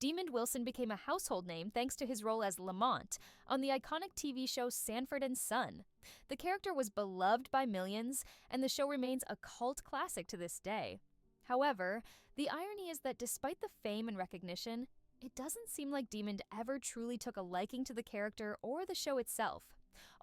Demond Wilson became a household name thanks to his role as Lamont on the iconic TV show Sanford and Son. The character was beloved by millions, and the show remains a cult classic to this day. However, the irony is that despite the fame and recognition, it doesn't seem like Demond ever truly took a liking to the character or the show itself.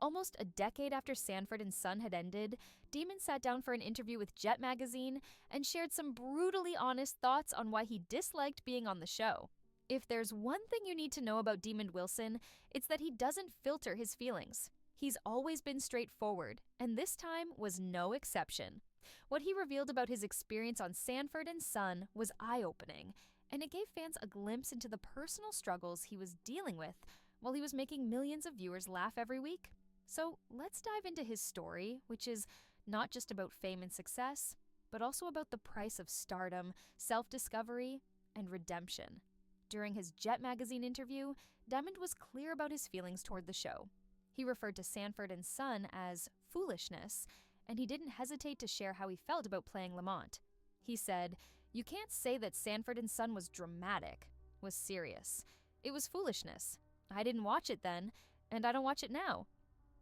Almost a decade after Sanford and Son had ended, Demond sat down for an interview with Jet magazine and shared some brutally honest thoughts on why he disliked being on the show. If there's one thing you need to know about Demond Wilson, it's that he doesn't filter his feelings. He's always been straightforward, and this time was no exception. What he revealed about his experience on Sanford and Son was eye-opening, and it gave fans a glimpse into the personal struggles he was dealing with while he was making millions of viewers laugh every week. So let's dive into his story, which is not just about fame and success, but also about the price of stardom, self-discovery, and redemption. During his Jet magazine interview, Demond was clear about his feelings toward the show. He referred to Sanford and Son as foolishness, and he didn't hesitate to share how he felt about playing Lamont. He said, "You can't say that Sanford and Son was dramatic, was serious. It was foolishness. I didn't watch it then, and I don't watch it now."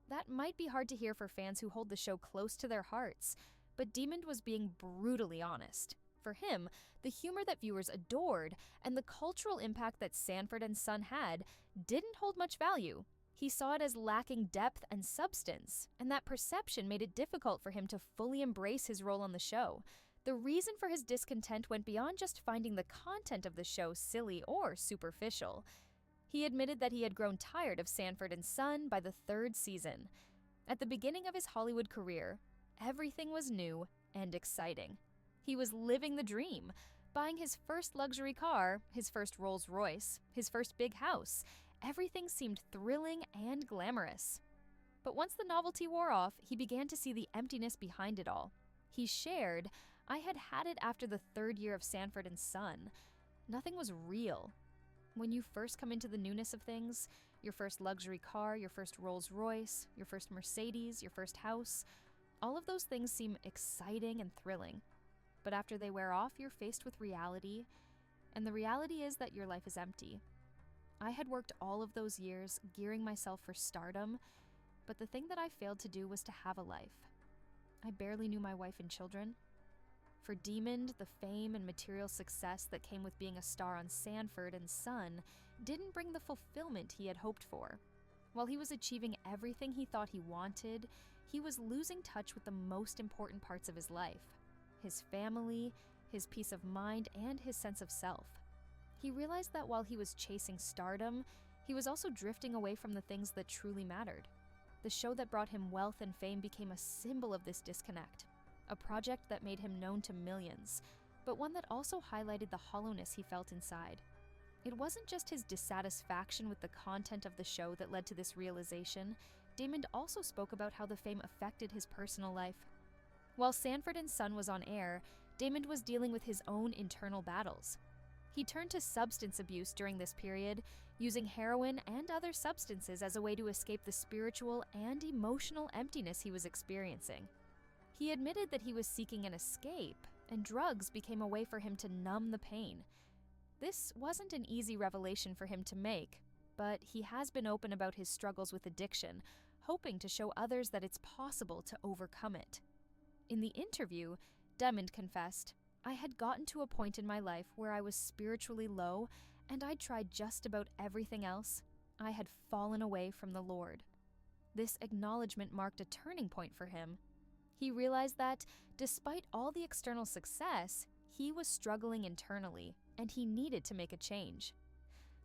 That might be hard to hear for fans who hold the show close to their hearts, but Demond was being brutally honest. For him, the humor that viewers adored and the cultural impact that Sanford and Son had didn't hold much value. He saw it as lacking depth and substance, and that perception made it difficult for him to fully embrace his role on the show. The reason for his discontent went beyond just finding the content of the show silly or superficial. He admitted that he had grown tired of Sanford and Son by the third season. At the beginning of his Hollywood career, everything was new and exciting. He was living the dream, buying his first luxury car, his first Rolls-Royce, his first big house. Everything seemed thrilling and glamorous. But once the novelty wore off, he began to see the emptiness behind it all. He shared, "I had had it after the third year of Sanford and Son. Nothing was real." When you first come into the newness of things, your first luxury car, your first Rolls-Royce, your first Mercedes, your first house, all of those things seem exciting and thrilling. But after they wear off, you're faced with reality, and the reality is that your life is empty. I had worked all of those years gearing myself for stardom, but the thing that I failed to do was to have a life. I barely knew my wife and children. For Demond, the fame and material success that came with being a star on Sanford and Son didn't bring the fulfillment he had hoped for. While he was achieving everything he thought he wanted, he was losing touch with the most important parts of his life: his family, his peace of mind, and his sense of self. He realized that while he was chasing stardom, he was also drifting away from the things that truly mattered. The show that brought him wealth and fame became a symbol of this disconnect, a project that made him known to millions, but one that also highlighted the hollowness he felt inside. It wasn't just his dissatisfaction with the content of the show that led to this realization. Demond also spoke about how the fame affected his personal life. While Sanford and Son was on air, Demond was dealing with his own internal battles. He turned to substance abuse during this period, using heroin and other substances as a way to escape the spiritual and emotional emptiness he was experiencing. He admitted that he was seeking an escape, and drugs became a way for him to numb the pain. This wasn't an easy revelation for him to make, but he has been open about his struggles with addiction, hoping to show others that it's possible to overcome it. In the interview, Demond confessed, "I had gotten to a point in my life where I was spiritually low, and I'd tried just about everything else. I had fallen away from the Lord." This acknowledgement marked a turning point for him. He realized that, despite all the external success, he was struggling internally, and he needed to make a change.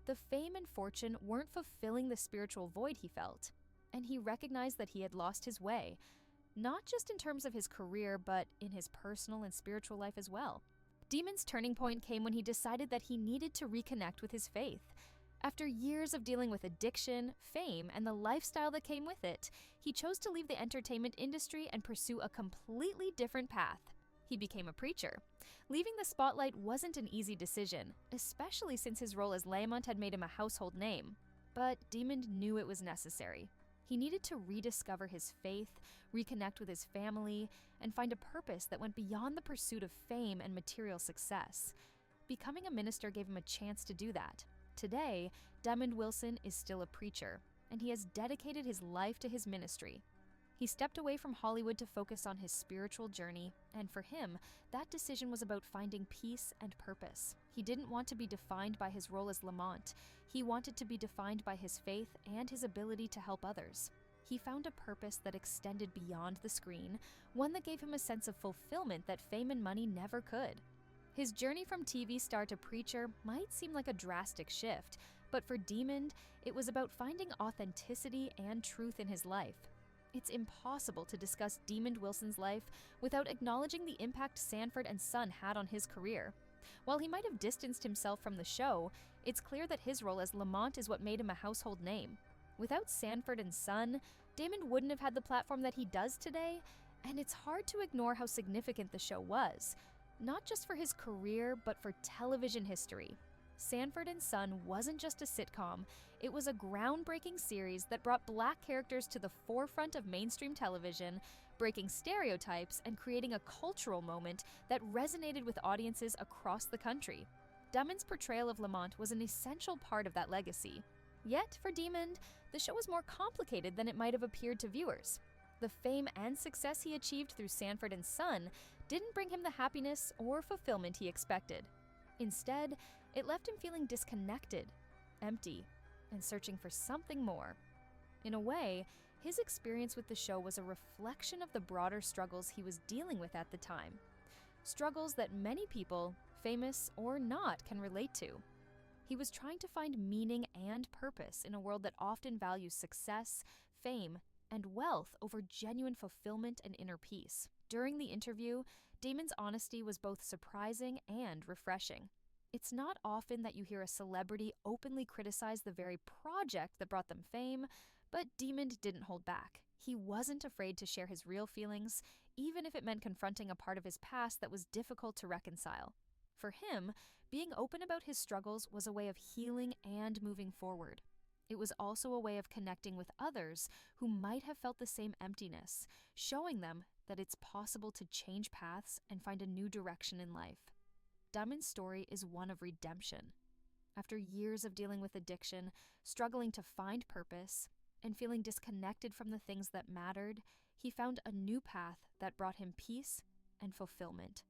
The fame and fortune weren't fulfilling the spiritual void he felt, and he recognized that he had lost his way, not just in terms of his career, but in his personal and spiritual life as well. Demond's turning point came when he decided that he needed to reconnect with his faith. After years of dealing with addiction, fame, and the lifestyle that came with it, he chose to leave the entertainment industry and pursue a completely different path. He became a preacher. Leaving the spotlight wasn't an easy decision, especially since his role as Lamont had made him a household name. But Demond knew it was necessary. He needed to rediscover his faith, reconnect with his family, and find a purpose that went beyond the pursuit of fame and material success. Becoming a minister gave him a chance to do that. Today, Lamont Wilson is still a preacher, and he has dedicated his life to his ministry. He stepped away from Hollywood to focus on his spiritual journey, and for him, that decision was about finding peace and purpose. He didn't want to be defined by his role as Lamont. He wanted to be defined by his faith and his ability to help others. He found a purpose that extended beyond the screen, one that gave him a sense of fulfillment that fame and money never could. His journey from TV star to preacher might seem like a drastic shift, but for Lamont, it was about finding authenticity and truth in his life. It's impossible to discuss Lamont Wilson's life without acknowledging the impact Sanford and Son had on his career. While he might have distanced himself from the show, it's clear that his role as Lamont is what made him a household name. Without Sanford and Son, Lamont wouldn't have had the platform that he does today, and it's hard to ignore how significant the show was, not just for his career, but for television history. Sanford and Son wasn't just a sitcom, it was a groundbreaking series that brought Black characters to the forefront of mainstream television, breaking stereotypes and creating a cultural moment that resonated with audiences across the country. Lamont's portrayal of Lamont was an essential part of that legacy. Yet, for Lamont, the show was more complicated than it might have appeared to viewers. The fame and success he achieved through Sanford and Son didn't bring him the happiness or fulfillment he expected. Instead, it left him feeling disconnected, empty, and searching for something more. In a way, his experience with the show was a reflection of the broader struggles he was dealing with at the time. Struggles that many people, famous or not, can relate to. He was trying to find meaning and purpose in a world that often values success, fame, and wealth over genuine fulfillment and inner peace. During the interview, Lamont's honesty was both surprising and refreshing. It's not often that you hear a celebrity openly criticize the very project that brought them fame, but Lamont didn't hold back. He wasn't afraid to share his real feelings, even if it meant confronting a part of his past that was difficult to reconcile. For him, being open about his struggles was a way of healing and moving forward. It was also a way of connecting with others who might have felt the same emptiness, showing them that it's possible to change paths and find a new direction in life. Lamont's story is one of redemption. After years of dealing with addiction, struggling to find purpose, and feeling disconnected from the things that mattered, he found a new path that brought him peace and fulfillment.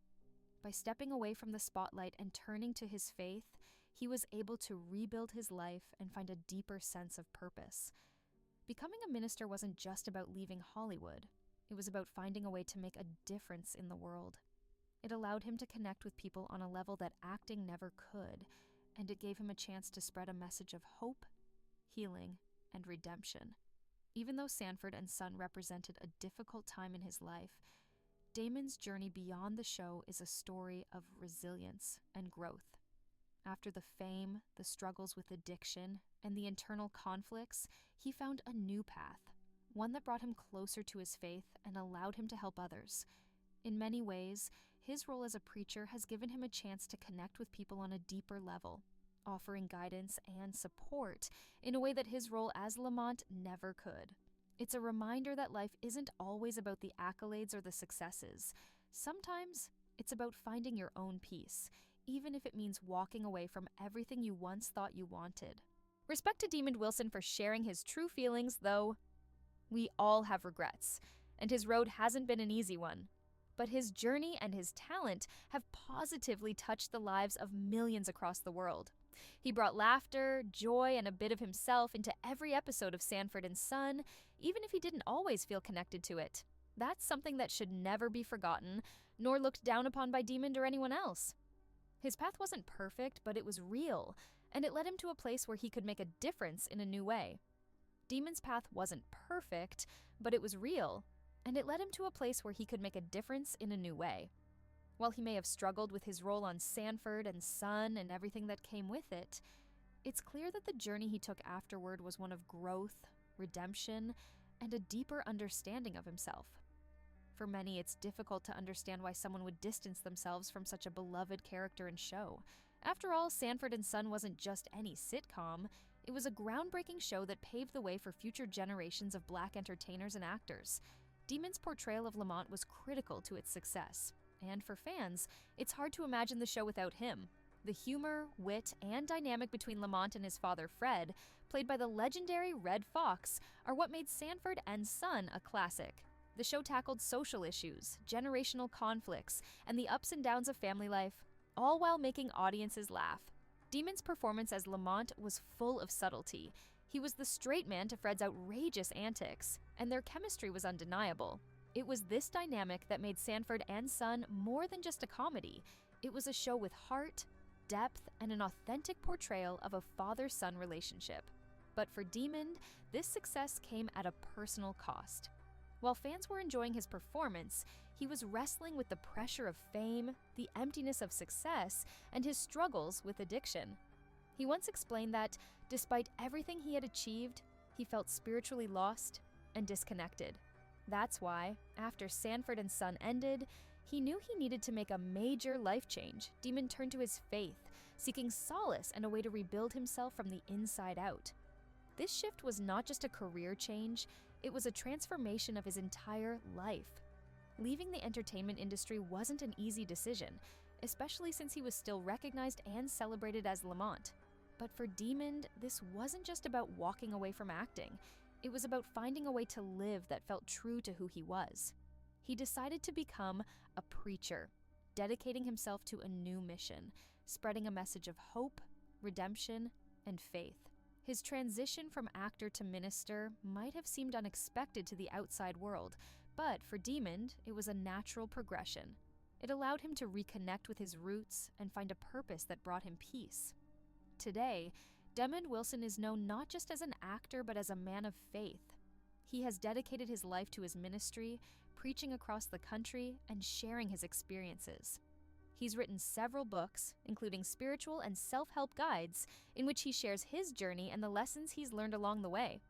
By stepping away from the spotlight and turning to his faith, he was able to rebuild his life and find a deeper sense of purpose. Becoming a minister wasn't just about leaving Hollywood. It was about finding a way to make a difference in the world. It allowed him to connect with people on a level that acting never could, and it gave him a chance to spread a message of hope, healing, and redemption. Even though Sanford and Son represented a difficult time in his life, Lamont's journey beyond the show is a story of resilience and growth. After the fame, the struggles with addiction, and the internal conflicts, he found a new path, one that brought him closer to his faith and allowed him to help others. In many ways, his role as a preacher has given him a chance to connect with people on a deeper level, offering guidance and support in a way that his role as Lamont never could. It's a reminder that life isn't always about the accolades or the successes. Sometimes it's about finding your own peace, even if it means walking away from everything you once thought you wanted. Respect to Lamont Wilson for sharing his true feelings, though. We all have regrets, and his road hasn't been an easy one. But his journey and his talent have positively touched the lives of millions across the world. He brought laughter, joy, and a bit of himself into every episode of Sanford and Son, even if he didn't always feel connected to it. That's something that should never be forgotten, nor looked down upon by Lamont or anyone else. His path wasn't perfect, but it was real, and it led him to a place where he could make a difference in a new way. Lamont's path wasn't perfect, but it was real, and it led him to a place where he could make a difference in a new way. While he may have struggled with his role on Sanford and Son and everything that came with it, it's clear that the journey he took afterward was one of growth, redemption, and a deeper understanding of himself. For many, it's difficult to understand why someone would distance themselves from such a beloved character and show. After all, Sanford and Son wasn't just any sitcom. It was a groundbreaking show that paved the way for future generations of Black entertainers and actors. Lamont's portrayal of Lamont was critical to its success. And for fans, it's hard to imagine the show without him. The humor, wit, and dynamic between Lamont and his father Fred, played by the legendary Red Fox, are what made Sanford and Son a classic. The show tackled social issues, generational conflicts, and the ups and downs of family life, all while making audiences laugh. Demon's performance as Lamont was full of subtlety. He was the straight man to Fred's outrageous antics, and their chemistry was undeniable. It was this dynamic that made Sanford and Son more than just a comedy. It was a show with heart, depth, and an authentic portrayal of a father-son relationship. But for Demon, this success came at a personal cost. While fans were enjoying his performance, he was wrestling with the pressure of fame, the emptiness of success, and his struggles with addiction. He once explained that, despite everything he had achieved, he felt spiritually lost and disconnected. That's why, after Sanford and Son ended, he knew he needed to make a major life change. Demon turned to his faith, seeking solace and a way to rebuild himself from the inside out. This shift was not just a career change, it was a transformation of his entire life. Leaving the entertainment industry wasn't an easy decision, especially since he was still recognized and celebrated as Lamont. But for Demon, this wasn't just about walking away from acting. It was about finding a way to live that felt true to who he was. He decided to become a preacher, dedicating himself to a new mission, spreading a message of hope, redemption, and faith. His transition from actor to minister might have seemed unexpected to the outside world, but for Demon, it was a natural progression. It allowed him to reconnect with his roots and find a purpose that brought him peace. Today, Demond Wilson is known not just as an actor but as a man of faith. He has dedicated his life to his ministry, preaching across the country and sharing his experiences. He's written several books, including spiritual and self-help guides, in which he shares his journey and the lessons he's learned along the way.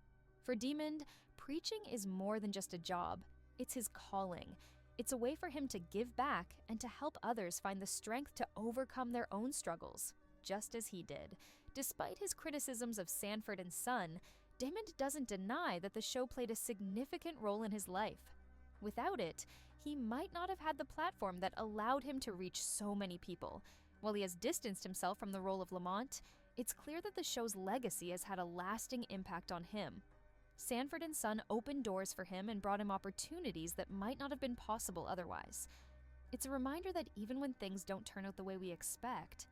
For Demond, preaching is more than just a job. It's his calling. It's a way for him to give back and to help others find the strength to overcome their own struggles, just as he did. Despite his criticisms of Sanford and Son, Demond doesn't deny that the show played a significant role in his life. Without it, he might not have had the platform that allowed him to reach so many people. While he has distanced himself from the role of Lamont, it's clear that the show's legacy has had a lasting impact on him. Sanford and Son opened doors for him and brought him opportunities that might not have been possible otherwise. It's a reminder that even when things don't turn out the way we expect,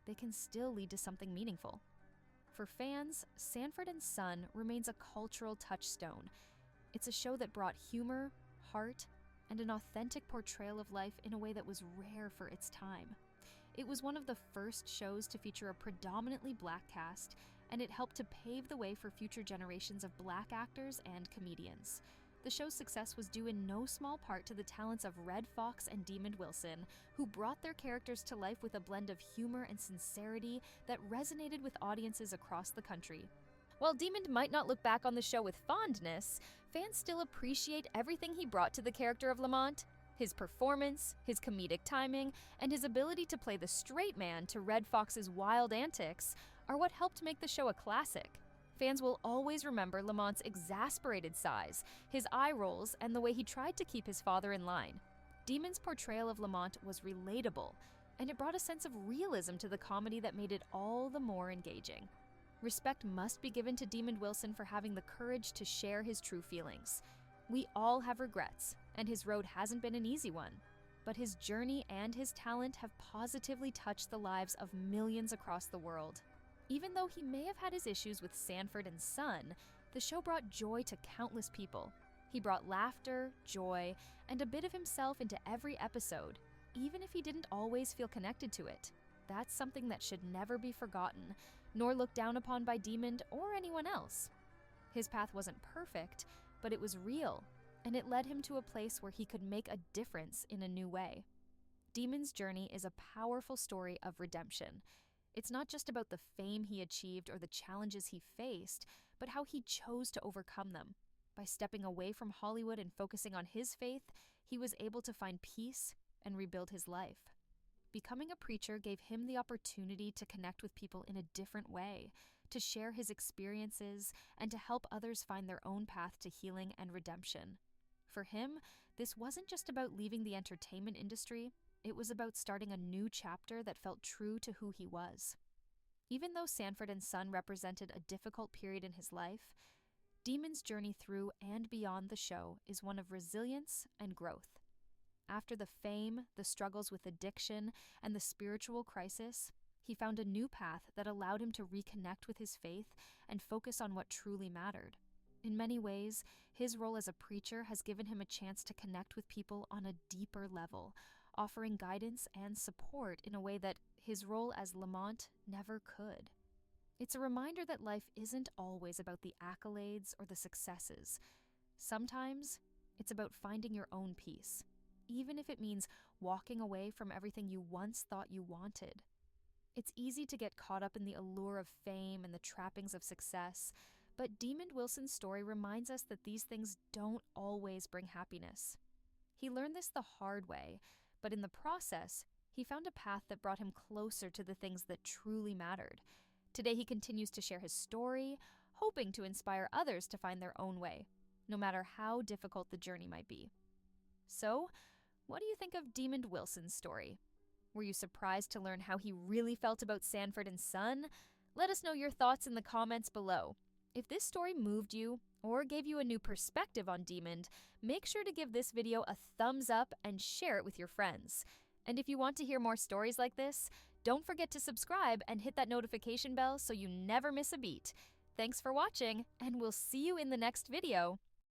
they can still lead to something meaningful. For fans, Sanford and Son remains a cultural touchstone. It's a show that brought humor, heart, and an authentic portrayal of life in a way that was rare for its time. It was one of the first shows to feature a predominantly Black cast, and it helped to pave the way for future generations of Black actors and comedians. The show's success was due in no small part to the talents of Red Fox and Demond Wilson, who brought their characters to life with a blend of humor and sincerity that resonated with audiences across the country. While Demond might not look back on the show with fondness, fans still appreciate everything he brought to the character of Lamont. His performance, his comedic timing, and his ability to play the straight man to Red Fox's wild antics are what helped make the show a classic. Fans will always remember Lamont's exasperated size, his eye rolls, and the way he tried to keep his father in line. Demon's portrayal of Lamont was relatable, and it brought a sense of realism to the comedy that made it all the more engaging. Respect must be given to Demond Wilson for having the courage to share his true feelings. We all have regrets, and his road hasn't been an easy one. But his journey and his talent have positively touched the lives of millions across the world. Even though he may have had his issues with Sanford and Son, the show brought joy to countless people. He brought laughter, joy, and a bit of himself into every episode, even if he didn't always feel connected to it. That's something that should never be forgotten, nor looked down upon by Demond or anyone else. His path wasn't perfect, but it was real, and it led him to a place where he could make a difference in a new way. Demond's journey is a powerful story of redemption. It's not just about the fame he achieved or the challenges he faced, but how he chose to overcome them. By stepping away from Hollywood and focusing on his faith, he was able to find peace and rebuild his life. Becoming a preacher gave him the opportunity to connect with people in a different way, to share his experiences, and to help others find their own path to healing and redemption. For him, this wasn't just about leaving the entertainment industry, it was about starting a new chapter that felt true to who he was. Even though Sanford and Son represented a difficult period in his life, Demon's journey through and beyond the show is one of resilience and growth. After the fame, the struggles with addiction, and the spiritual crisis, he found a new path that allowed him to reconnect with his faith and focus on what truly mattered. In many ways, his role as a preacher has given him a chance to connect with people on a deeper level, offering guidance and support in a way that his role as Lamont never could. It's a reminder that life isn't always about the accolades or the successes. Sometimes, it's about finding your own peace, even if it means walking away from everything you once thought you wanted. It's easy to get caught up in the allure of fame and the trappings of success, but Demon Wilson's story reminds us that these things don't always bring happiness. He learned this the hard way, but in the process, he found a path that brought him closer to the things that truly mattered. Today he continues to share his story, hoping to inspire others to find their own way, no matter how difficult the journey might be. So, what do you think of Demon Wilson's story? Were you surprised to learn how he really felt about Sanford and Son? Let us know your thoughts in the comments below. If this story moved you or gave you a new perspective on Demon, make sure to give this video a thumbs up and share it with your friends. And if you want to hear more stories like this, don't forget to subscribe and hit that notification bell so you never miss a beat. Thanks for watching, and we'll see you in the next video.